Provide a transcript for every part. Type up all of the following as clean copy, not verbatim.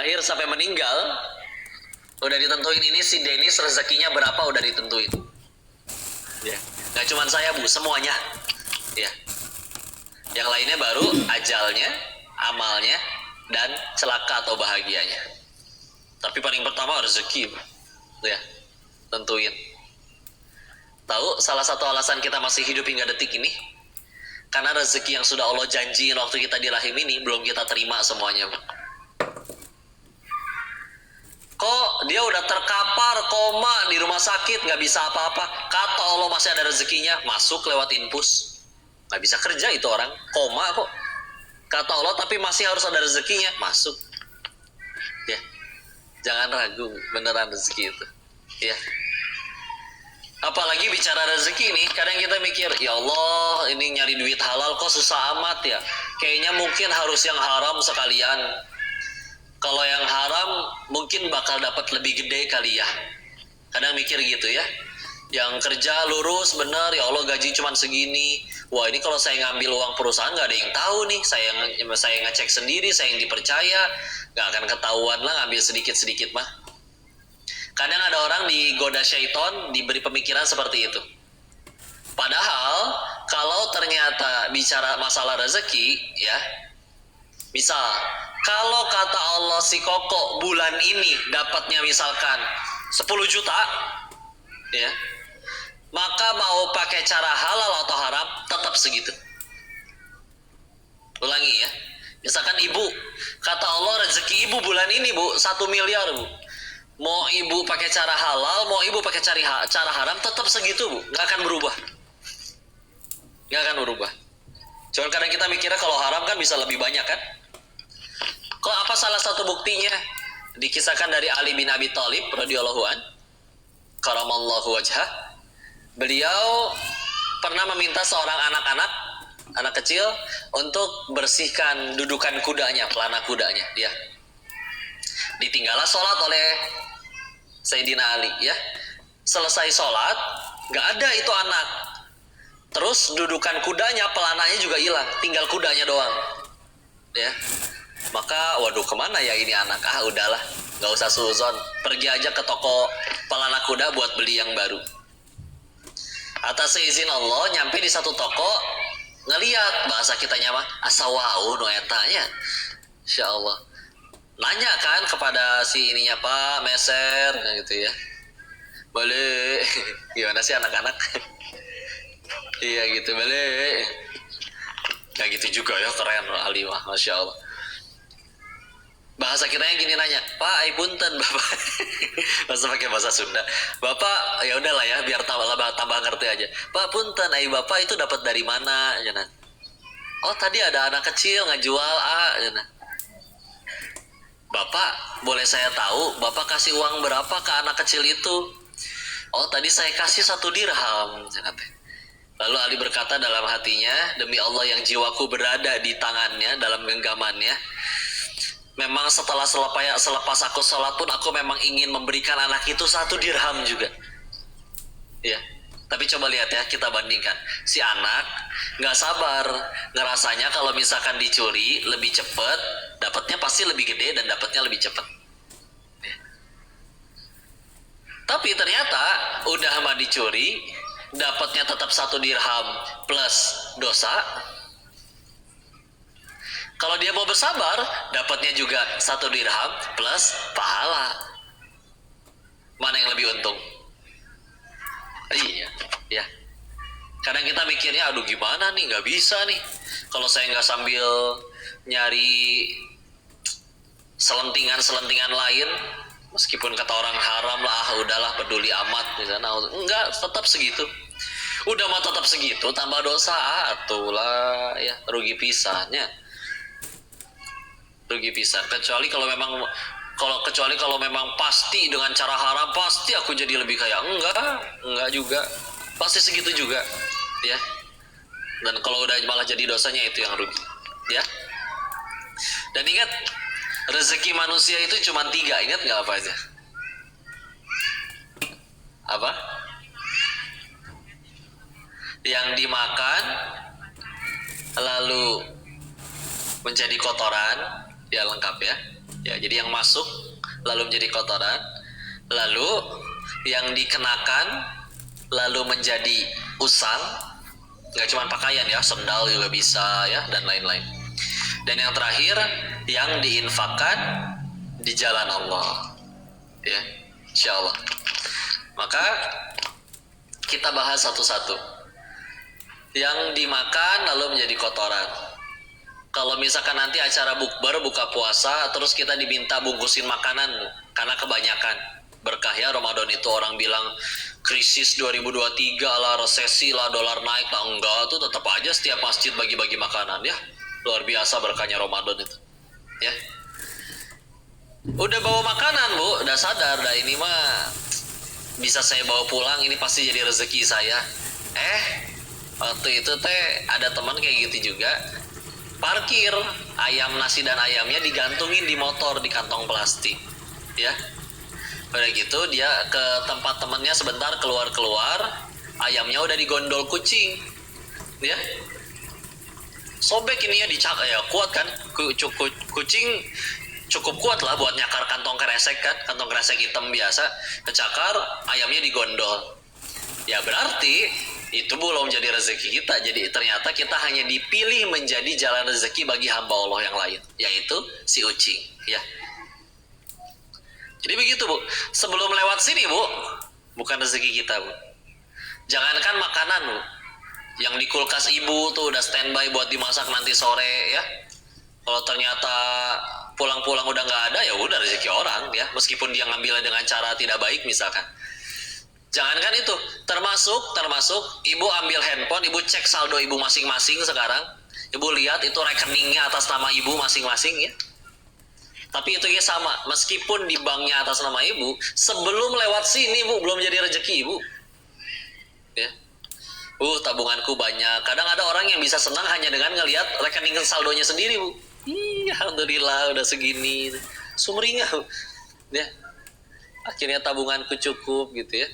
lahir sampai meninggal udah ditentuin, ini si Dennis rezekinya berapa udah ditentuin. Ya, nggak cuma saya Bu, semuanya. Ya, yang lainnya baru ajalnya, amalnya, dan celaka atau bahagianya. Tapi paling pertama rezeki, ya, tentuin. Tahu salah satu alasan kita masih hidup hingga detik ini? Karena rezeki yang sudah Allah janjiin waktu kita di rahim ini belum kita terima semuanya. Kok dia udah terkapar, koma di rumah sakit, nggak bisa apa-apa. Kata Allah masih ada rezekinya, masuk lewat infus. Nggak bisa kerja itu orang, koma kok. Kata Allah tapi masih harus ada rezekinya, masuk. Ya, jangan ragu, beneran rezeki itu. Ya. Apalagi bicara rezeki nih, kadang kita mikir, ya Allah, ini nyari duit halal kok susah amat ya. Kayaknya mungkin harus yang haram sekalian. Kalau yang haram mungkin bakal dapat lebih gede kali ya. Kadang mikir gitu ya. Yang kerja lurus bener, ya Allah gaji cuma segini. Wah ini kalau saya ngambil uang perusahaan nggak ada yang tahu nih. Saya ngecek sendiri, saya yang dipercaya, nggak akan ketahuan lah ngambil sedikit-sedikit mah. Kadang ada orang digoda syaiton, diberi pemikiran seperti itu. Padahal kalau ternyata bicara masalah rezeki ya, misal kalau kata Allah si Koko bulan ini dapatnya misalkan 10 juta ya, maka mau pakai cara halal atau haram tetap segitu. Ulangi ya, misalkan ibu, kata Allah rezeki ibu bulan ini Bu 1 miliar Bu, mau ibu pakai cara halal, mau ibu pakai cara haram tetap segitu Bu, nggak akan berubah. Nggak akan berubah. Cuman kadang kita mikirnya kalau haram kan bisa lebih banyak kan. Kok apa salah satu buktinya? Dikisahkan dari Ali bin Abi Thalib radhiyallahu an, karamallahu wajhah. Beliau pernah meminta seorang anak kecil untuk bersihkan dudukan kudanya, pelana kudanya, ya. Ditinggallah sholat oleh Sayyidina Ali, ya. Selesai sholat, nggak ada itu anak. Terus dudukan kudanya, pelananya juga hilang, tinggal kudanya doang, ya. Maka waduh kemana ya ini anak, udahlah nggak usah suzon, pergi aja ke toko pelana kuda buat beli yang baru. Atas izin Allah nyampe di satu toko, ngeliat bahasa kitanya mah asawau no etanya, Insya Allah. Nanya kan kepada si ininya, Pak meser gitu ya, boleh gimana sih anak-anak. Iya gitu, boleh. Kayak gitu juga ya, keren Ali mah, Masya Allah. Bahasa kitanya gini nanya, Pak, ai punten Bapak. Masa pakai bahasa Sunda. Bapak, ya udahlah ya, biar tambah ngerti aja. Pak, punten, ai Bapak itu dapat dari mana? Jana. Oh, tadi ada anak kecil ngajual Jana. Bapak, boleh saya tahu, Bapak kasih uang berapa ke anak kecil itu? Oh, tadi saya kasih 1 dirham. Jana. Lalu Ali berkata dalam hatinya, demi Allah yang jiwaku berada di tangannya, dalam genggamannya, memang selepas aku sholat pun aku memang ingin memberikan anak itu 1 dirham juga. Ya, tapi coba lihat ya, kita bandingkan. Si anak nggak sabar, ngerasanya kalau misalkan dicuri lebih cepat, dapatnya pasti lebih gede dan dapatnya lebih cepat. Ya. Tapi ternyata udah mah dicuri, dapatnya tetap 1 dirham plus dosa. Kalau dia mau bersabar, dapatnya juga 1 dirham plus pahala. Mana yang lebih untung? Iya, ya. Kadang kita mikirnya, aduh gimana nih, nggak bisa nih. Kalau saya nggak sambil nyari selentingan lain, meskipun kata orang haram lah, udahlah peduli amat. Enggak, tetap segitu. Udah mah tetap segitu, tambah dosa, atulah ya, rugi pisahnya. Rugi pisan, kecuali kalau memang pasti dengan cara haram pasti aku jadi lebih kaya, enggak juga, pasti segitu juga ya. Dan kalau udah malah jadi dosanya, itu yang rugi ya. Dan ingat, rezeki manusia itu cuma 3, ingat nggak apa aja? Apa? Yang dimakan lalu menjadi kotoran, ya lengkap ya. Ya, jadi yang masuk lalu menjadi kotoran, lalu yang dikenakan lalu menjadi usang. Nggak cuma pakaian ya, sendal juga bisa ya, dan lain-lain. Dan yang terakhir, yang diinfakkan di jalan Allah, ya, insya Allah. Maka kita bahas satu-satu. Yang dimakan lalu menjadi kotoran. Kalau misalkan nanti acara bukber, buka puasa, terus kita diminta bungkusin makanan, karena kebanyakan. Berkah ya Ramadan itu, orang bilang krisis 2023 lah, resesi lah, dolar naik lah. Enggak, tuh tetap aja setiap masjid bagi-bagi makanan ya. Luar biasa berkahnya Ramadan itu. Ya. Udah bawa makanan bu, udah sadar, dah ini mah bisa saya bawa pulang, ini pasti jadi rezeki saya. Waktu itu teh ada teman kayak gitu juga. Parkir ayam nasi dan ayamnya digantungin di motor di kantong plastik. Ya. Udah gitu dia ke tempat temennya sebentar, keluar ayamnya udah digondol kucing ya, sobek ini ya, dicak ya, kuat kan kucing cukup kuat lah buat nyakar kantong kresek kan, kantong kresek hitam biasa, kecakar, ayamnya digondol. Ya berarti itu belum jadi rezeki kita. Jadi ternyata kita hanya dipilih menjadi jalan rezeki bagi hamba Allah yang lain, yaitu si ucing ya. Jadi begitu bu, sebelum lewat sini bu, bukan rezeki kita bu. Jangankan makanan bu, yang di kulkas ibu tuh udah standby buat dimasak nanti sore ya. Kalau ternyata pulang-pulang udah nggak ada, ya udah rezeki orang ya, meskipun dia ngambilnya dengan cara tidak baik misalkan. Jangankan itu, termasuk ibu ambil handphone, ibu cek saldo ibu masing-masing sekarang, ibu lihat itu rekeningnya atas nama ibu masing-masing ya. Tapi itu ya sama, meskipun di banknya atas nama ibu, sebelum lewat sini bu, belum jadi rezeki ibu. Ya. Tabunganku banyak. Kadang ada orang yang bisa senang hanya dengan ngelihat rekening saldonya sendiri bu. Alhamdulillah udah segini, sumringah bu. Ya. Akhirnya tabunganku cukup gitu ya.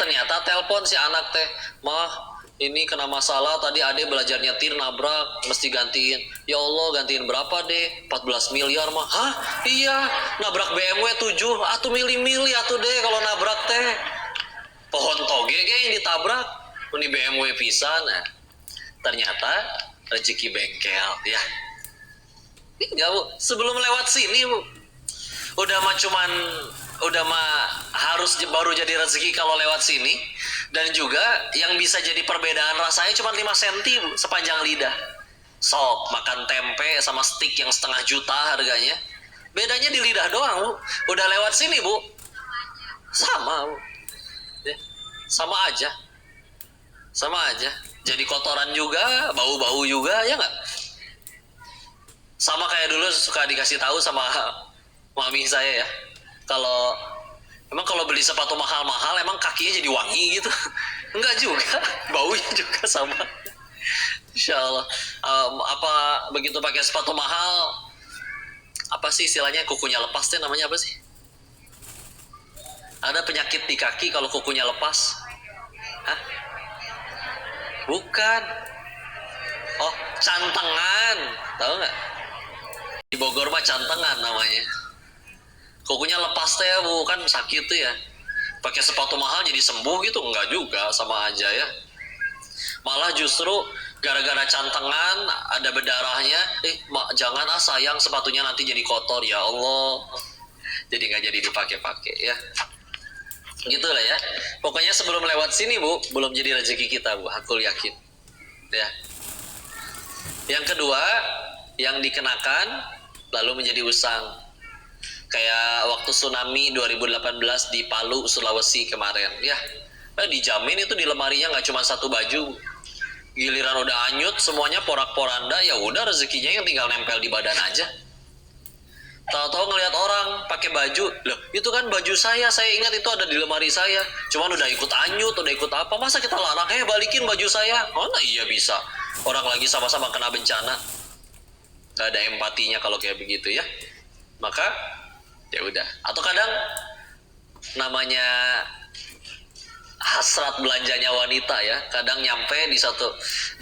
Ternyata telepon si anak teh, mah ini kena masalah, tadi ade belajar nyetir nabrak, mesti gantiin. Ya Allah, gantiin berapa deh? 14 miliar mah. Hah? Iya, nabrak BMW 7, atuh mili-mili atuh deh kalau nabrak teh. Pohon toge yang ditabrak, ini BMW pisan. Nah, ternyata rezeki bengkel ya. Enggak bu, sebelum lewat sini bu, udah mah harus baru jadi rezeki kalau lewat sini. Dan juga yang bisa jadi perbedaan rasanya cuma 5 cm bu, sepanjang lidah. Sok makan tempe sama stik yang 1,5 juta harganya, bedanya di lidah doang bu. Udah lewat sini bu, sama bu ya, sama aja, jadi kotoran juga, bau-bau juga ya nggak. Sama kayak dulu suka dikasih tahu sama mami saya ya, kalau beli sepatu mahal-mahal emang kakinya jadi wangi gitu. Enggak juga, baunya juga sama. Insya Allah. Apa begitu pakai sepatu mahal, apa sih istilahnya, kukunya lepas tuh namanya apa sih? Ada penyakit di kaki kalau kukunya lepas. Hah? Bukan. Oh, cantengan. Tahu nggak? Di Bogor mah cantengan namanya. Kukunya lepas teh bu, kan sakit tuh ya. Pakai sepatu mahal jadi sembuh gitu? Enggak juga, sama aja ya. Malah justru gara-gara cantengan ada berdarahnya, jangan sayang sepatunya nanti jadi kotor, ya Allah. Jadi nggak jadi dipakai-pakai ya. Gitu lah ya. Pokoknya sebelum lewat sini bu, belum jadi rezeki kita bu, aku yakin. Ya. Yang kedua, yang dikenakan lalu menjadi usang. Kayak waktu tsunami 2018 di Palu, Sulawesi kemarin ya. Dijamin itu di lemarinya nggak cuma satu baju. Giliran udah anyut semuanya porak-poranda, ya udah rezekinya yang tinggal nempel di badan aja. Tahu-tahu ngelihat orang pakai baju, loh itu kan baju saya ingat itu ada di lemari saya. Cuman udah ikut anyut, udah ikut apa, masa kita larang, balikin baju saya? Mana iya bisa, orang lagi sama-sama kena bencana. Gak ada empatinya kalau kayak begitu ya. Maka ya udah. Atau kadang namanya hasrat belanjanya wanita ya, kadang nyampe di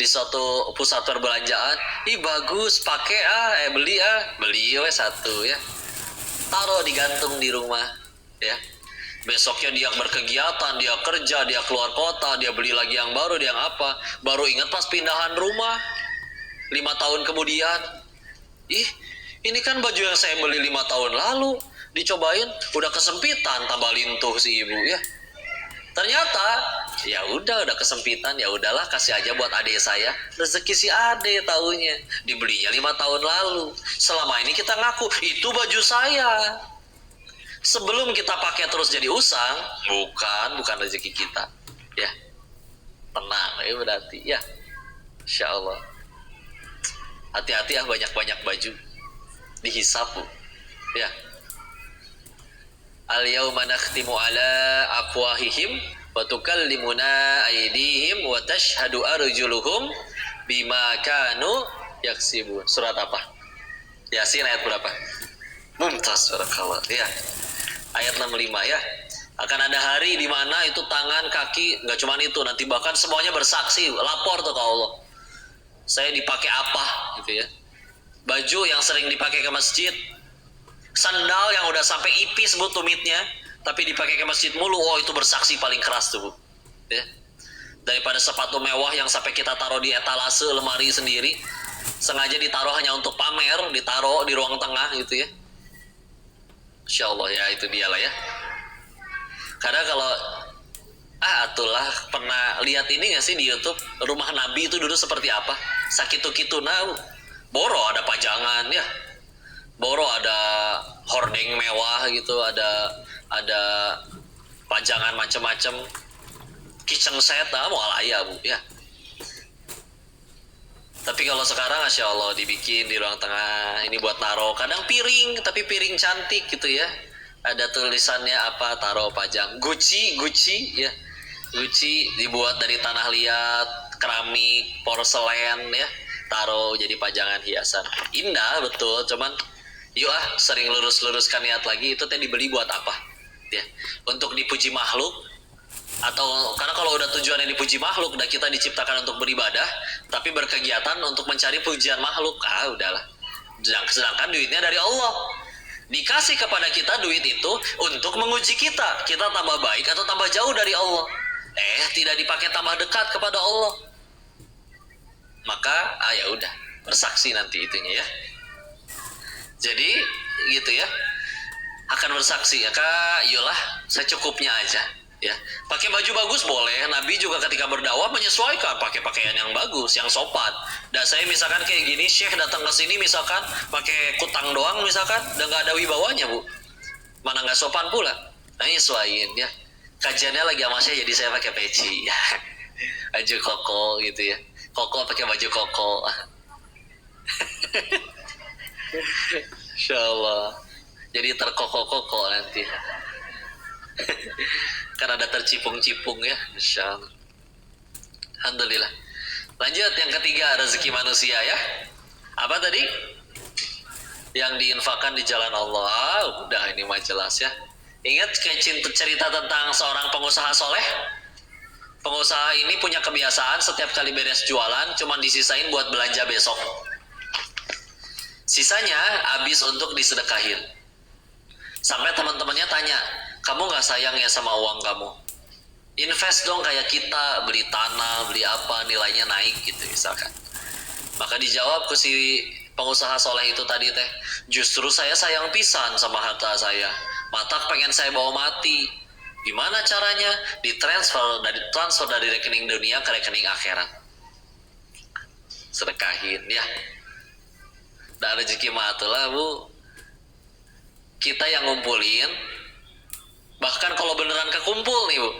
suatu pusat perbelanjaan, ih bagus, pakai beli we satu ya, taruh digantung di rumah ya. Besoknya dia berkegiatan, dia kerja, dia keluar kota, dia beli lagi yang baru, dia yang apa, baru ingat pas pindahan rumah 5 tahun kemudian, ih ini kan baju yang saya beli 5 tahun lalu, dicobain udah kesempitan, tambah lintuh si ibu ya. Ternyata ya udah kesempitan, ya udahlah kasih aja buat adik saya, rezeki si adik taunya dibelinya 5 tahun lalu. Selama ini kita ngaku itu baju saya, sebelum kita pakai terus jadi usang, bukan rezeki kita ya. Tenang ya berarti ya, insya Allah. Hati-hati ya, banyak baju dihisap bu ya. Al-yawma nakhtimu ala afwahihim wa tukallimuna aydihim wa tashhadu arjuluhum bima kanu yaksibun. Surat apa? Yasin ayat berapa? Mumtaz, barakallah ya. Ayat 65 ya. Akan ada hari di mana itu tangan, kaki, nggak cuma itu, nanti bahkan semuanya bersaksi, lapor tuh ke Allah. Saya dipakai apa gitu ya. Baju yang sering dipakai ke masjid, sandal yang udah sampai ipis bu tumitnya, tapi dipakai ke masjid mulu, oh itu bersaksi paling keras tuh bu ya. Daripada sepatu mewah yang sampai kita taruh di etalase lemari sendiri, sengaja ditaruh hanya untuk pamer, ditaruh di ruang tengah gitu ya. Insya Allah ya, itu dialah ya. Karena kalau atulah pernah lihat ini nggak sih di YouTube, rumah Nabi itu dulu seperti apa? Sakitu-kitu nah, boro ada pajangan ya, boro ada hordeng mewah gitu, ada pajangan macam-macam, kitchen set mau alaya bu ya. Tapi kalau sekarang Masya Allah dibikin di ruang tengah, ini buat naruh, kadang piring, tapi piring cantik gitu ya, ada tulisannya apa, taruh pajang Gucci ya, Gucci dibuat dari tanah liat, keramik, porselen ya, taruh jadi pajangan hiasan, indah betul. Cuman yuk sering luruskan niat lagi, itu teh dibeli buat apa ya? Untuk dipuji makhluk, atau karena kalau udah tujuannya dipuji makhluk, udah kita diciptakan untuk beribadah, tapi berkegiatan untuk mencari pujian makhluk, udahlah. Sedangkan duitnya dari Allah, dikasih kepada kita duit itu untuk menguji kita tambah baik atau tambah jauh dari Allah. Tidak dipakai tambah dekat kepada Allah, maka ya udah bersaksi nanti itunya ya. Jadi gitu ya, akan bersaksi ya kak, iyalah secukupnya aja ya. Pakai baju bagus boleh, Nabi juga ketika berdakwah menyesuaikan, pakai pakaian yang bagus, yang sopan. Dan saya misalkan kayak gini, Syekh datang ke sini misalkan pakai kutang doang misalkan, dan nggak ada wibawanya bu, mana nggak sopan pula. Nah nyesuaiin ya. Kajiannya lagi sama saya, jadi saya pakai peci ya, baju koko gitu ya, koko pakai baju koko. Insya Allah jadi terkoko-koko nanti. Kan ada tercipung-cipung ya, Insya Allah. Alhamdulillah. Lanjut yang ketiga, rezeki manusia ya. Apa tadi? Yang diinfakkan di jalan Allah. Udah ini mah jelas ya. Ingat cerita tentang seorang pengusaha soleh? Pengusaha ini punya kebiasaan setiap kali beres jualan cuman disisain buat belanja besok. Sisanya habis untuk disedekahin. Sampai teman-temannya tanya, kamu gak sayang ya sama uang kamu? Invest dong kayak kita, beli tanah, beli apa, nilainya naik gitu misalkan. Maka dijawab ke si pengusaha soleh itu tadi teh, justru saya sayang pisan sama harta saya. Matak pengen saya bawa mati. Gimana caranya? Ditransfer dari rekening dunia ke rekening akhirat. Sedekahin ya. Dan rezeki matulah bu, kita yang ngumpulin. Bahkan kalau beneran kekumpul nih bu,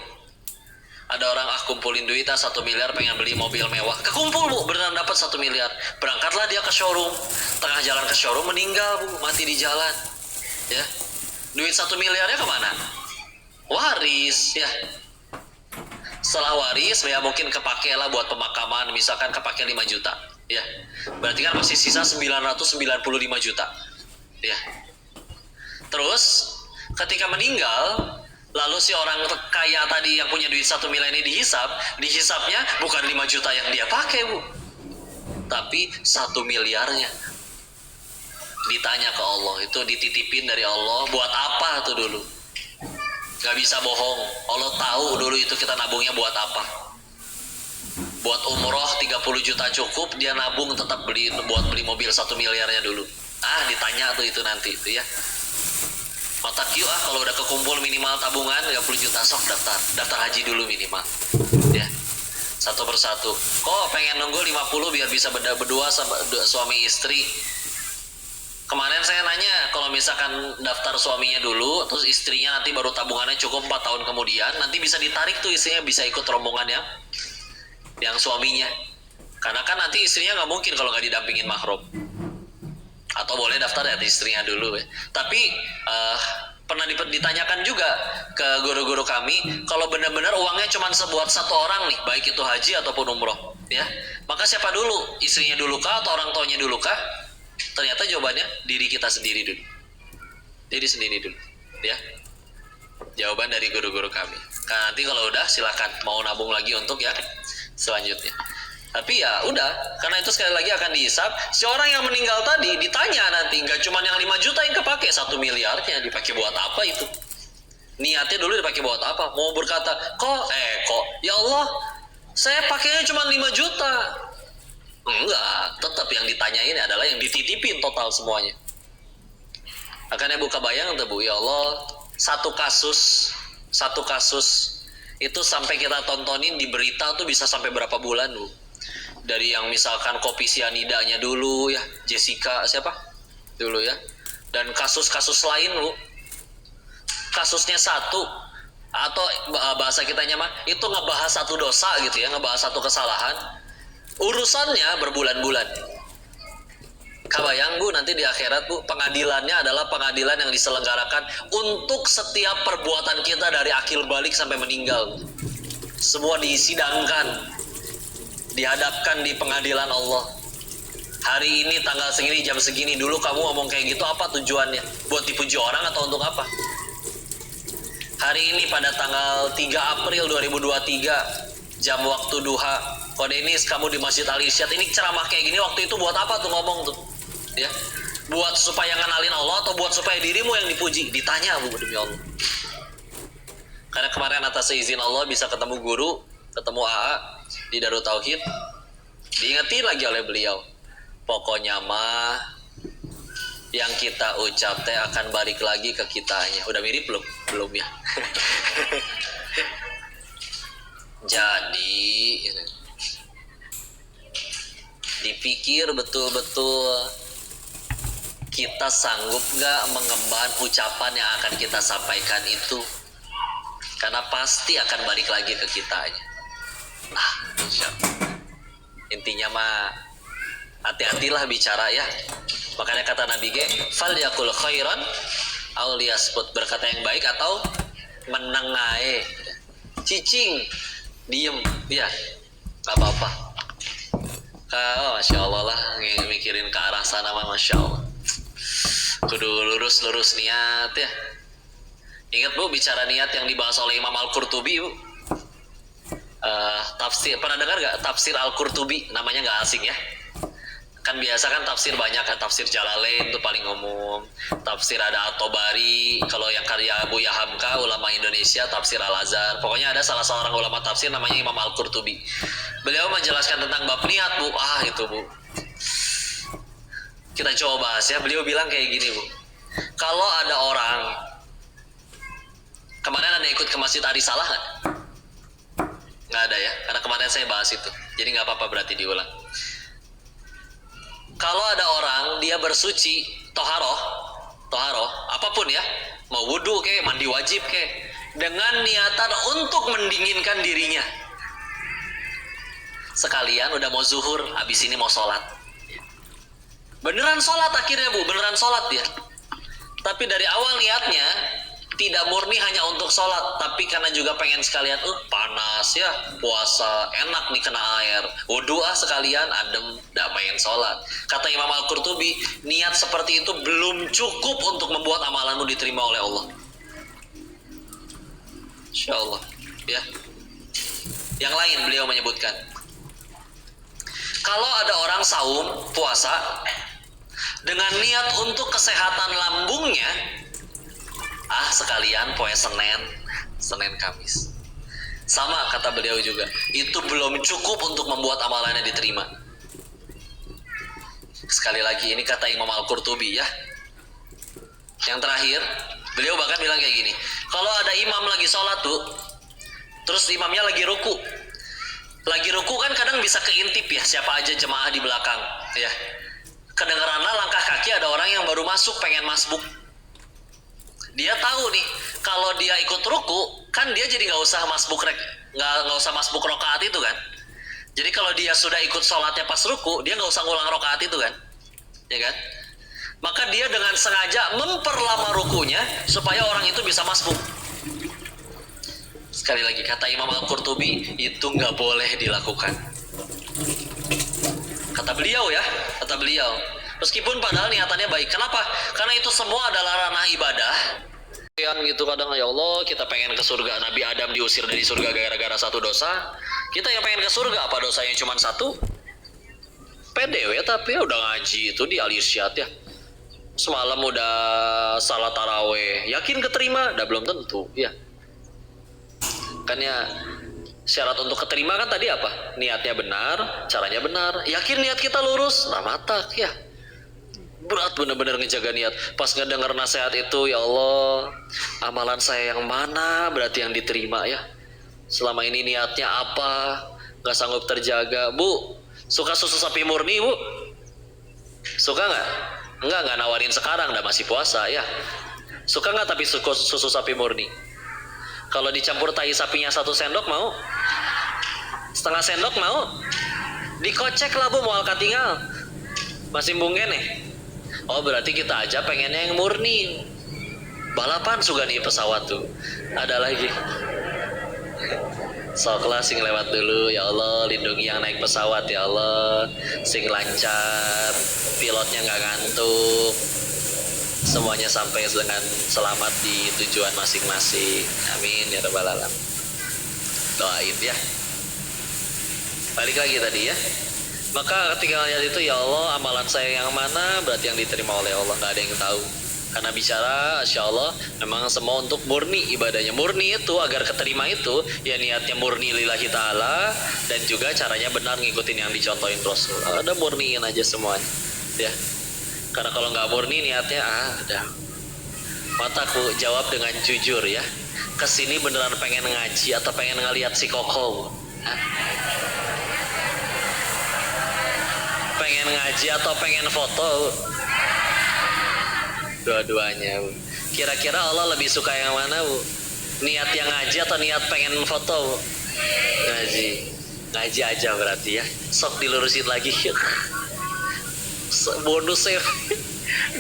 ada orang kumpulin duit 1 miliar pengen beli mobil mewah, kekumpul bu, beneran dapat 1 miliar, berangkatlah dia ke showroom, tengah jalan ke showroom meninggal bu, mati di jalan ya. Duit 1 miliarnya kemana? Waris ya. Setelah waris ya mungkin kepake lah buat pemakaman, misalkan kepake 5 juta ya, berarti kan masih sisa 995 juta ya. Terus ketika meninggal Lalu si orang kaya tadi yang punya duit 1 miliar ini dihisapnya bukan 5 juta yang dia pakai, Bu, tapi 1 miliarnya. Ditanya ke Allah, itu dititipin dari Allah buat apa tuh dulu? Gak bisa bohong, Allah tahu dulu itu kita nabungnya buat apa. Buat umroh 30 juta cukup, dia nabung tetap buat beli mobil 1 miliarnya dulu. Ditanya tuh itu nanti tuh ya. Mata Q kalau udah kekumpul minimal tabungan 30 juta, sok daftar haji dulu minimal. Ya. Satu persatu. Kok pengen nunggu 50 biar bisa berdua sama suami istri? Kemarin saya nanya, kalau misalkan daftar suaminya dulu, terus istrinya nanti baru tabungannya cukup 4 tahun kemudian, nanti bisa ditarik tuh istrinya, bisa ikut rombongan yang suaminya. Karena kan nanti istrinya nggak mungkin kalau nggak didampingin mahram. Atau boleh daftar dari istrinya dulu ya. Tapi pernah ditanyakan juga ke guru-guru kami, kalau benar-benar uangnya cuma buat satu orang nih, baik itu haji ataupun umroh, ya, maka siapa dulu? Istrinya dulu kah atau orang tuanya dulu kah? Ternyata jawabannya diri kita sendiri dulu. Diri sendiri dulu, ya. Jawaban dari guru-guru kami. Nah, nanti kalau udah silakan mau nabung lagi untuk yang selanjutnya. Tapi ya udah, karena itu sekali lagi akan dihisap. Si orang yang meninggal tadi ditanya nanti, nggak cuma yang 5 juta yang kepake, 1 miliarnya dipakai buat apa itu? Niatnya dulu dipakai buat apa? Mau berkata, kok, ya Allah, saya pakainya cuma 5 juta. Enggak, tetap yang ditanyain adalah yang dititipin total semuanya. Akhirnya buka bayang tuh, Bu, ya Allah, satu kasus itu sampai kita tontonin di berita tuh bisa sampai berapa bulan, Bu. Dari yang misalkan kopi sianidanya dulu ya, Jessica siapa dulu ya, dan kasus-kasus lain, Bu. Kasusnya satu, atau bahasa kitanya mah itu ngebahas satu dosa gitu ya, ngebahas satu kesalahan, urusannya berbulan-bulan. Kabayang, Bu, nanti di akhirat, Bu, pengadilannya adalah pengadilan yang diselenggarakan untuk setiap perbuatan kita dari akil balik sampai meninggal. Semua disidangkan, dihadapkan di pengadilan Allah. Hari ini tanggal segini jam segini, dulu kamu ngomong kayak gitu, apa tujuannya? Buat dipuji orang atau untuk apa? Hari ini pada tanggal 3 April 2023 jam waktu duha, Kode Denis, kamu di Masjid Al-Irsyad ini ceramah kayak gini, waktu itu buat apa tuh ngomong tuh? Ya, buat supaya ngenalin Allah atau buat supaya dirimu yang dipuji? Ditanya, Bu, demi Allah. Karena kemarin atas izin Allah bisa ketemu guru, ketemu AA di Darut Tauhid, diingetin lagi oleh beliau, pokoknya mah yang kita ucap teh akan balik lagi ke kitanya. Udah mirip belum? Belum ya. Jadi dipikir betul-betul, kita sanggup gak mengemban ucapan yang akan kita sampaikan itu, karena pasti akan balik lagi ke kitanya. Nah, intinya mah hati-hatilah bicara ya. Makanya kata Nabi fal yakul khairan aw liyasmut, berkata yang baik atau menengae. Cicing, diem, ya, gak apa-apa. Masya Allah lah, mikirin ke arah sana mah, Masya Allah. Kudu lurus niat ya. Ingat, Bu, bicara niat yang dibahas oleh Imam Al-Qurtubi, Bu. Tafsir, pernah dengar gak tafsir Al-Qurtubi? Namanya gak asing ya. Kan biasa kan tafsir banyak kan, tafsir Jalalain itu paling umum, tafsir ada At-Tabari, kalau yang karya Abu Yahamka, ulama Indonesia, tafsir Al-Azhar. Pokoknya ada salah seorang ulama tafsir namanya Imam Al-Qurtubi. Beliau menjelaskan tentang bab niat, Bu. Itu, Bu, kita coba bahas ya. Beliau bilang kayak gini, Bu. Kalau ada orang, kemarin ada ikut ke Masjid Arisalah nggak? Nggak ada ya, karena kemarin saya bahas itu, jadi nggak apa-apa berarti diulang. Kalau ada orang dia bersuci, toharoh, apapun ya, mau wudhu ke, mandi wajib ke, dengan niatan untuk mendinginkan dirinya. Sekalian udah mau zuhur, habis ini mau sholat. Beneran sholat akhirnya, Bu, beneran sholat ya. Tapi dari awal niatnya tidak murni hanya untuk sholat, tapi karena juga pengen sekalian, panas ya, puasa, enak nih kena air, wudhu sekalian, adem, damain sholat. Kata Imam Al-Qurtubi, niat seperti itu belum cukup untuk membuat amalanmu diterima oleh Allah. Insya Allah. Ya. Yang lain beliau menyebutkan, kalau ada orang saum puasa dengan niat untuk kesehatan lambungnya, sekalian poe Senin Kamis. Sama kata beliau juga, itu belum cukup untuk membuat amalannya diterima. Sekali lagi, ini kata Imam Al-Qurtubi ya. Yang terakhir, beliau bahkan bilang kayak gini, kalau ada imam lagi sholat tuh, terus imamnya lagi ruku. Lagi ruku kan kadang bisa keintip ya, siapa aja jemaah di belakang ya. Kedengeranlah langkah kaki ada orang yang baru masuk pengen masbuk. Dia tahu nih, kalau dia ikut ruku, kan dia jadi nggak usah masbuk rokaat itu kan. Jadi kalau dia sudah ikut sholatnya pas ruku, dia nggak usah ngulang rokaat itu kan, ya kan? Maka dia dengan sengaja memperlama rukunya supaya orang itu bisa masbuk. Sekali lagi kata Imam Al-Qurtubi, itu nggak boleh dilakukan. Kata beliau ya, kata beliau. Meskipun padahal niatannya baik. Kenapa? Karena itu semua adalah ranah ibadah. Yang gitu kadang, ya Allah, kita pengen ke surga. Nabi Adam diusir dari surga gara-gara satu dosa. Kita yang pengen ke surga, apa dosanya cuma satu? PDW tapi ya udah ngaji itu di Al-Irsyad ya. Semalam udah salat taraweh, yakin keterima? Udah belum tentu ya. Kan ya syarat untuk keterima kan tadi apa? Niatnya benar, caranya benar. Yakin niat kita lurus? Nah matak ya. Berat bener-bener ngejaga niat. Pas ngedenger nasihat itu, ya Allah, amalan saya yang mana berarti yang diterima ya. Selama ini niatnya apa? Gak sanggup terjaga. Bu, suka susu sapi murni bu? Suka nggak? Nggak nawarin sekarang, udah masih puasa ya. Suka nggak tapi susu sapi murni? Kalau dicampur tai sapinya 1 sendok mau? Setengah sendok mau? Dikocek lah bu, mau katinggal. Masih bunggen nih. Oh berarti kita aja pengennya yang murni. Balapan suka nih pesawat tuh. Ada lagi. Soklah sing lewat dulu, ya Allah, lindungi yang naik pesawat ya Allah, sing lancar, pilotnya nggak ngantuk, semuanya sampai dengan selamat di tujuan masing-masing. Amin ya rabbal alamin. Doain ya. Balik lagi tadi ya. Maka ketika lihat itu, ya Allah, amalan saya yang mana berarti yang diterima oleh Allah, nggak ada yang tahu. Karena bicara, insya Allah, memang semua untuk murni ibadahnya. Murni itu agar keterima itu, ya niatnya murni lillahi ta'ala, dan juga caranya benar ngikutin yang dicontohin Rasul. Ada murniin aja semuanya, ya. Karena kalau nggak murni niatnya, ada. Mataku jawab dengan jujur ya. Kesini beneran pengen ngaji atau pengen ngeliat si Koko? Pengen ngaji atau pengen foto? Dua-duanya bu. Kira-kira Allah lebih suka yang mana bu? Niat yang ngaji atau niat pengen foto bu? Ngaji aja berarti ya. Sok dilurusin lagi. Bonusnya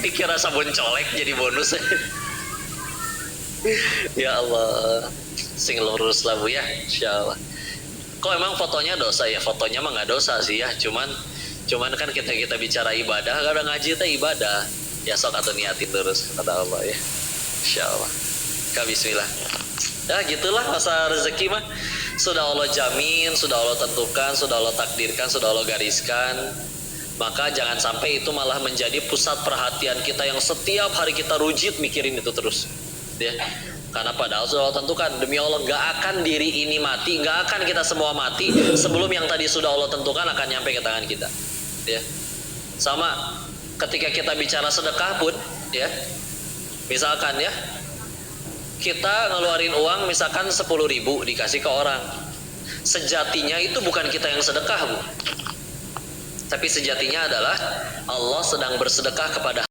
dikira sabun colek jadi bonusnya. Ya Allah, sing lurus lah bu ya, insya Allah. Kok emang fotonya dosa ya? Fotonya mah nggak dosa sih ya, cuman kan kita bicara ibadah, kadang ngaji itu ibadah. Ya sok atau niatin terus kata Allah ya, insya Allah. Bismillah. Ya gitulah masa rezeki mah sudah Allah jamin, sudah Allah tentukan, sudah Allah takdirkan, sudah Allah gariskan. Maka jangan sampai itu malah menjadi pusat perhatian kita yang setiap hari kita rujit mikirin itu terus ya. Karena padahal sudah Allah tentukan, demi Allah gak akan diri ini mati, gak akan kita semua mati sebelum yang tadi sudah Allah tentukan akan nyampe ke tangan kita ya. Sama ketika kita bicara sedekah pun ya, misalkan ya kita ngeluarin uang misalkan 10.000 dikasih ke orang, sejatinya itu bukan kita yang sedekah bu, tapi sejatinya adalah Allah sedang bersedekah kepada